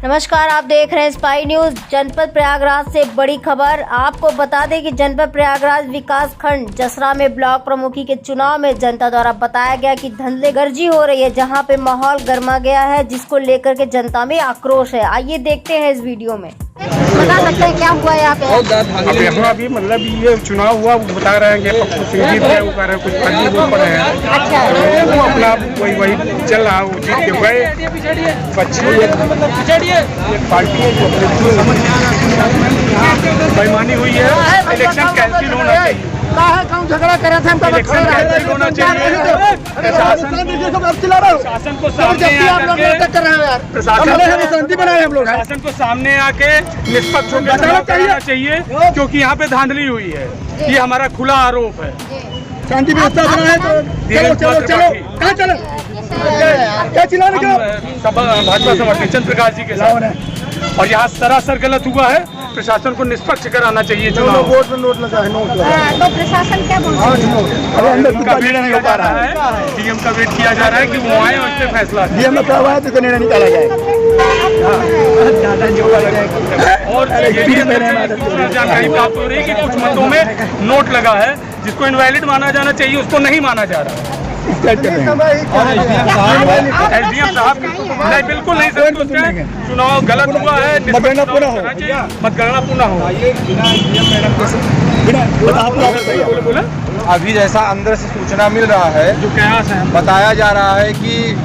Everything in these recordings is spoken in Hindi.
नमस्कार, आप देख रहे हैं स्पाई न्यूज। जनपद प्रयागराज से बड़ी खबर। आपको बता दें कि जनपद प्रयागराज विकास खंड जसरा में ब्लॉक प्रमुखी के चुनाव में जनता द्वारा बताया गया कि धंधेगर्जी हो रही है, जहां पे माहौल गर्मा गया है, जिसको लेकर के जनता में आक्रोश है। आइए देखते हैं इस वीडियो में। बता सकते हैं क्या हुआ यहाँ पे? यहाँ भी मतलब ये चुनाव हुआ, वो बता रहे हैं कि पप्पू सिंह जीत गए, वो कह रहे हैं कुछ फर्जी बोल पड़े हैं। अच्छा, वो अपना वही चल रहा है, वो जीत के गए। पार्टी बेईमानी हुई है, इलेक्शन कैंसिल होना चाहिए। झगड़ा करे थे, इलेक्शन कैंसिल होना चाहिए। प्रशासन को सामने प्रशासन को सामने आके निष्पक्ष होकर कराना चाहिए, क्योंकि यहाँ पे धांधली हुई है। ये हमारा खुला आरोप है। शांति व्यवस्था बना है तो चलो कहाँ चले? क्या चिल्लाने का? भाजपा समर्थक चंद्र प्रकाश जी के साथ, और यहाँ सरासर गलत हुआ है। प्रशासन को निष्पक्ष कराना चाहिए चुनाव। वोट में नोट लगा है, नोट लगा है। तो प्रशासन क्या बोल रहा है? डीएम का वेट नहीं हो पा रहा है। डीएम का वेट किया जा रहा है कि वो आए और इस पे फैसला। डीएम में क्या हुआ है तो निर्णय निकाला जाएगा। और ये भी जानकारी प्राप्त हो रही है कि कुछ मतों में नोट लगा है, जिसको इनवैलिड माना जाना चाहिए, उसको नहीं माना जा रहा है। एसडीएम साहब नहीं, बिल्कुल नहीं सर। चुनाव गलत हुआ है, मतगणना पुनः हो। मतगणना पुनः हो। अभी जैसा अंदर से सूचना मिल रहा है, जो कयास है, बताया जा रहा है कि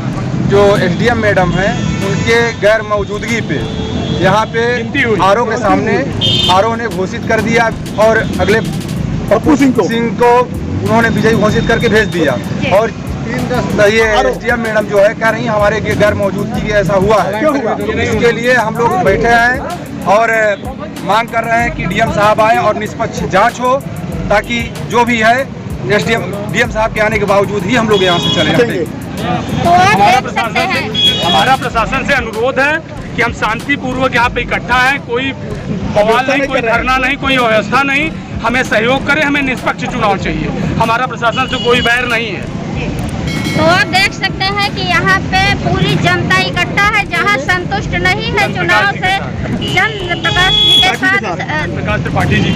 जो एसडीएम मैडम हैं, उनके गैर मौजूदगी पे यहाँ पे आरओ के सामने आरओ ने घोषित कर दिया और अगले पप्पू सिंह को उन्होंने विजयी घोषित करके भेज दिया। और ये एसडीएम मैडम जो है कह रही हमारे गैर मौजूदगी ऐसा हुआ है। इसके लिए हम लोग बैठे हैं और मांग कर रहे हैं कि डीएम साहब आए और निष्पक्ष जांच हो, ताकि जो भी है डीएम साहब के आने के बावजूद ही हम लोग यहाँ से चले जाते हैं। हमारा प्रशासन से अनुरोध है कि हम शांतिपूर्वक यहाँ पे इकट्ठा हैं, कोई बवाल नहीं, कोई धरना नहीं, कोई व्यवस्था नहीं। हमें सहयोग करें, हमें निष्पक्ष चुनाव चाहिए। हमारा प्रशासन से कोई बैर नहीं है। तो आप देख सकते हैं कि यहाँ पे पूरी जनता इकट्ठा है, जहाँ संतुष्ट नहीं है चुनाव से। चंद्र प्रकाश जी के साथ,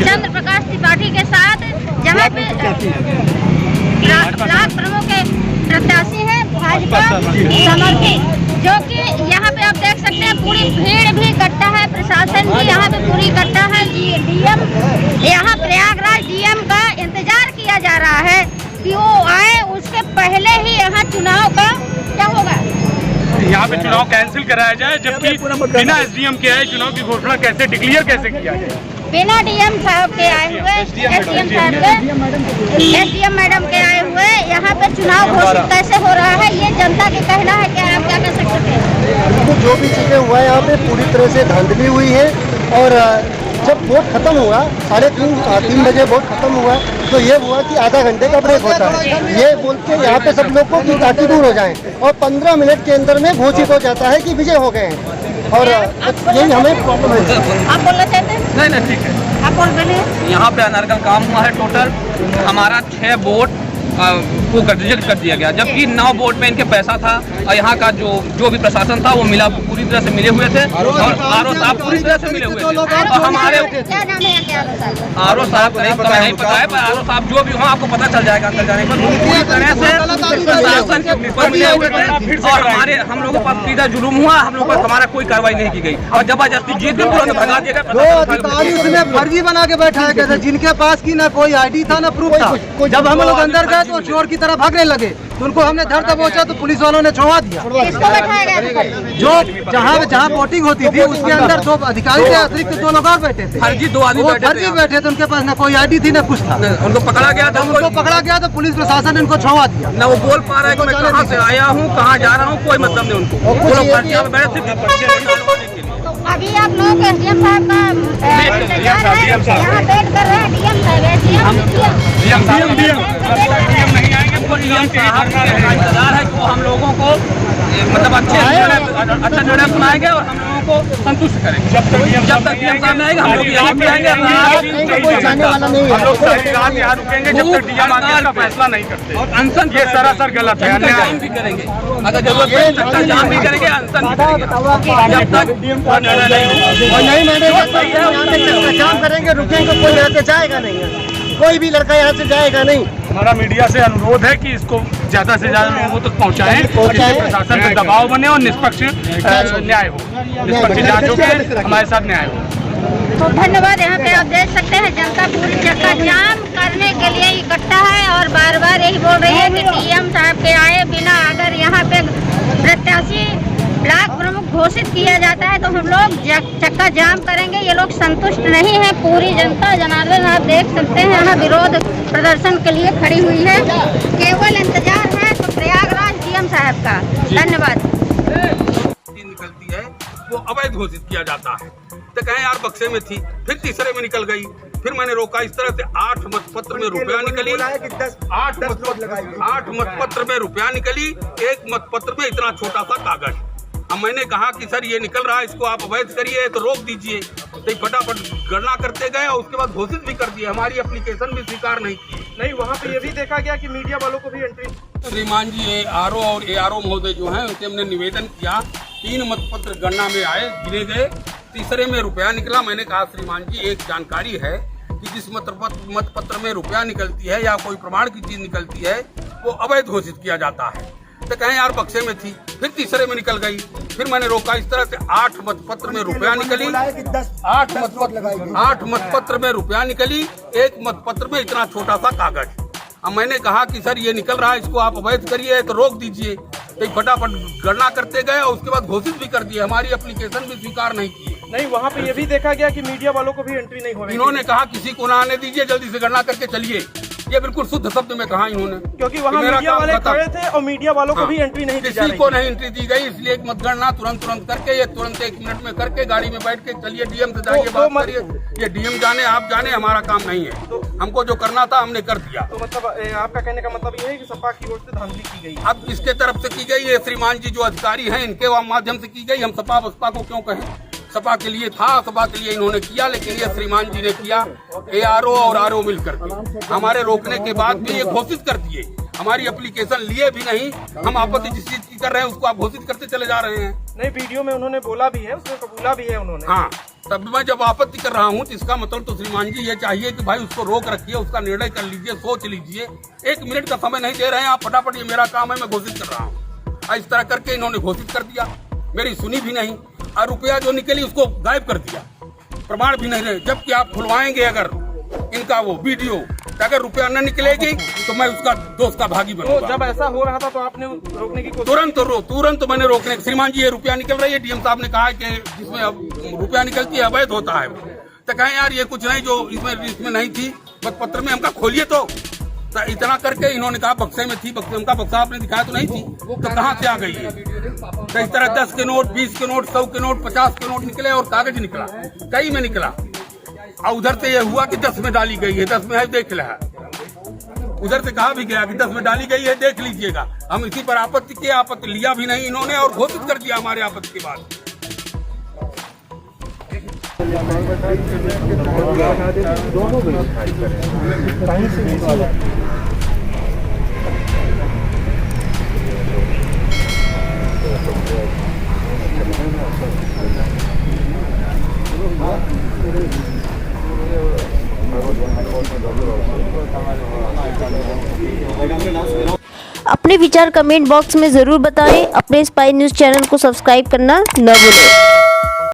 चंद्र प्रकाश त्रिपाठी के साथ, जहाँ पे ब्लॉक प्रमुख के प्रत्याशी है भाजपा समर्थित, जो कि यहाँ पे आप देख सकते हैं पूरी भीड़ भी इकट्ठा है। प्रशासन भी यहाँ पे पूरी इकट्ठा है। डीएम यहाँ प्रयागराज डीएम का इंतजार किया जा रहा है कि वो आए, उसके पहले ही यहाँ चुनाव का क्या होगा, यहाँ पे चुनाव कैंसिल कराया जाए, जबकि बिना एसडीएम के आए चुनाव की घोषणा कैसे डिक्लेयर कैसे किया जाए? बिना डीएम साहब के आए हुए, एसडीएम मैडम के आए हुए यहाँ पे चुनाव घोषित कैसे हो रहा है, ये जनता के कहना है। क्या आप क्या कर सकते हैं? जो भी चीजें हुआ है यहाँ पे पूरी तरह से धांधली हुई है। और जब वोट खत्म हुआ 3:30 बजे वोट खत्म हुआ, तो ये हुआ कि आधा घंटे का ब्रेक होता है, ये बोल के यहाँ पे सब लोग को कि ताकि दूर हो जाएं, और 15 मिनट के अंदर में घोषित हो जाता है कि विजय हो गए हैं। और यही हमें प्रॉब्लम है। आप बोलना चाहते हैं? नहीं ठीक है। आप बोल रहे हैं? यहाँ पे अनर्गल काम हुआ है। टोटल हमारा 6 वोट को रिजेक्ट कर दिया गया, जबकि 9 वोट में इनके पैसा था। और यहाँ का जो भी प्रशासन था वो मिला, पूरी तरह से मिले हुए थे, और आरओ साहब पूरी तरह से मिले हुए थे। और हमारे आरओ साहब नहीं पता है, पर आरओ साहब जो भी हो आपको पता चल जाएगा अंदर जाने पर। पूरी तरह से प्रशासन के ऊपर मिले हुए थे, और हम लोगों पर सीधा जुलूम हुआ। हम लोगों पर हमारा कोई कार्रवाई नहीं की गई, और जबरदस्ती जीत के तुरंत भगा दिया गया। फर्जी बना के बैठा है, जिनके पास की ना कोई आईडी था ना प्रूफ था। जब हम लोग अंदर गए तो चोर की तरह भागने लगे, तो उनको हमने धर दबोचा तो पुलिस वालों ने छोड़ा दिया। जो जहाँ वोटिंग होती थी उसके अंदर 2 अधिकारी थे, अतिरिक्त 2 लोग और बैठे थे। फर्जी 2 आदमी बैठे थे, उनके पास ना कोई आईडी थी ना कुछ था। उनको पकड़ा गया तो पुलिस प्रशासन ने उनको छोड़ा दिया। न वो बोल पा रहा है कि मैं कहाँ से आया हूँ, कहाँ जा रहा हूँ, कोई मतलब नहीं उनको। वो लोग पर्चियाँ में बैठे थे। अभी आप लोग एसडीएम साहब का इंतजार है, यहाँ वेट कर रहे हैं। डीएम नहीं आएंगे, इंतजार है कि वो हम लोगों को मतलब अच्छा निर्णय सुनाएंगे और हम लोगों को संतुष्ट करेंगे। जब तक डीएम साहब आएगा हम लोग यहाँ भी आएंगे, कोई जाने वाला नहीं हम लोग सारी रात यहाँ रुकेंगे जब तक डीएम आके इसका फैसला नहीं करते। और अनशन ये सरासर गलत है, अन्याय जाम भी करेंगे, अगर जरूरत पड़े चक्का जाम भी करेंगे, अनशन भी करेंगे जब तक नहीं मानेगा। जाम करेंगे, रुकेंगे, कोई यहाँ से जाएगा नहीं, कोई भी लड़का यहाँ से जाएगा नहीं। हमारा मीडिया से अनुरोध है कि इसको ज्यादा से ज्यादा लोगों तक पहुँचाएं, जिससे प्रशासन पर दबाव बने और निष्पक्ष न्याय हो, निष्पक्ष जांच हो के हमारे साथ न्याय हो। तो धन्यवाद। यहाँ पे आप देख सकते हैं जनता पूरी चक्का जाम करने के लिए इकट्ठा है और बार बार यही बोल रही है कि डीएम साहब के आए बिना अगर यहाँ पे प्रत्याशी ब्लॉक प्रमुख घोषित किया जाता है तो हम लोग चक्का जाम करेंगे। ये लोग संतुष्ट नहीं है, पूरी जनता जनार्दन आप देख सकते हैं यहाँ विरोध प्रदर्शन के लिए खड़ी हुई है। केवल इंतजार है तो प्रयागराज डीएम साहब का। धन्यवाद। निकलती है वो अवैध घोषित किया जाता है, तो कहें यार बक्से में थी, फिर तीसरे में निकल गई, फिर मैंने रोका। इस तरह से 8 मतपत्र में रुपया निकली, 8 मतपत्र में रुपया निकली, 1 मतपत्र में इतना छोटा सा कागज। अब मैंने कहा कि सर ये निकल रहा है, इसको आप अवैध करिए तो रोक दीजिए, तो फटाफट गणना करते गए और उसके बाद घोषित भी कर दिए। हमारी एप्लीकेशन भी स्वीकार नहीं की। नहीं, वहाँ पे ये भी देखा गया कि मीडिया वालों को भी एंट्री। श्रीमान जी ARO और ARO महोदय जो हैं उनसे हमने निवेदन किया, 3 मतपत्र गणना में आए, गिने गए, तीसरे में रुपया निकला। मैंने कहा श्रीमान जी एक जानकारी है कि जिस मतपत्र में रुपया निकलती है या कोई प्रमाण की चीज निकलती है वो अवैध घोषित किया जाता है, तो कहें यार बक्से में थी, फिर तीसरे में निकल गई, फिर मैंने रोका। इस तरह से 8 मतपत्र में रुपया निकली, 8 मतपत्र में रुपया निकली, 1 मतपत्र में इतना छोटा सा कागज। अब मैंने कहा कि सर ये निकल रहा है, इसको आप अवैध करिए तो रोक दीजिए, तो फटाफट गणना करते गए और उसके बाद घोषित भी कर दिए। हमारी एप्लीकेशन भी स्वीकार नहीं की। नहीं, वहाँ पे ये भी देखा गया कि मीडिया वालों को भी एंट्री नहीं हो रही। इन्होंने कहा किसी को ना आने दीजिए, जल्दी से गणना करके चलिए, ये बिल्कुल शुद्ध शब्द में कहा इन्होंने, क्योंकि वहाँ मीडिया वाले खड़े थे और मीडिया वालों को भी एंट्री नहीं दी जा रही। किसी को नहीं एंट्री दी गई, इसलिए एक मतगणना तुरंत करके, ये तुरंत 1 मिनट में करके गाड़ी में बैठ के चलिए डीएम से जाइए, बात करिए। ये डीएम जाने आप जाने, हमारा काम नहीं है, तो हमको जो करना था हमने कर दिया। तो मतलब आपका कहने का मतलब ये है कि सपा की ओर से धांधली की गई। अब किसके तरफ से की गई है? श्रीमान जी जो अधिकारी हैं इनके माध्यम से की गई। हम सपा बसपा को क्यों कहें? सपा के लिए था, सपा के लिए इन्होंने किया, लेकिन ये श्रीमान जी ने किया ARO और RO मिलकर के। हमारे रोकने के बाद भी ये घोषित कर दिए, हमारी एप्लीकेशन लिए भी नहीं। हम आपत्ति जिस चीज की कर रहे हैं उसको आप घोषित करते चले जा रहे हैं। नहीं, वीडियो में उन्होंने बोला भी है, उसमें कबूला भी है उन्होंने। हाँ, तब मैं जब आपत्ति कर रहा हूँ तो इसका मतलब तो श्रीमान जी ये चाहिए कि भाई उसको रोक रखिए, उसका निर्णय कर लीजिए, सोच लीजिए। 1 मिनट का समय नहीं दे रहे हैं आप, फटाफट ये मेरा काम है, मैं घोषित कर रहा हूँ। इस तरह करके इन्होंने घोषित कर दिया, मेरी सुनी भी नहीं, और रुपया जो निकली उसको गायब कर दिया, प्रमाण भी नहीं रहे। जबकि आप खुलवाएंगे अगर इनका वो वीडियो, अगर रुपया न निकलेगी तो मैं उसका दोस्त का भागी बनूंगा। तो जब ऐसा हो रहा था तो आपने रोकने की कोशिश? तुरंत मैंने रोकने। श्रीमान जी ये रुपया निकल रही है, डीएम साहब ने कहा है कि जिसमें रुपया निकलती है अवैध होता है, तो कहें यार ये कुछ नहीं जो इसमें नहीं थी मतपत्र में, हमका खोलिए। तो इतना करके इन्होंने कहा बक्से में थी, बक्से का बक्सा आपने दिखाया तो नहीं थी, तो कहाँ से आ गई है? तो इस तरह 10 के नोट, 20 के नोट, 100 के नोट, 50 के नोट निकले और कागज निकला, कई में निकला। और उधर से ये हुआ कि 10 में डाली गई है, 10 में है देख लिया। उधर से कहा भी गया कि 10 में डाली गई है, देख लीजिएगा। हम इसी पर आपत्ति किए, आपत्ति लिया भी नहीं इन्होंने और घोषित कर दिया हमारे आपत्ति के बाद। अपने विचार कमेंट बॉक्स में ज़रूर बताएं। अपने स्पाई न्यूज़ चैनल को सब्सक्राइब करना न भूलें।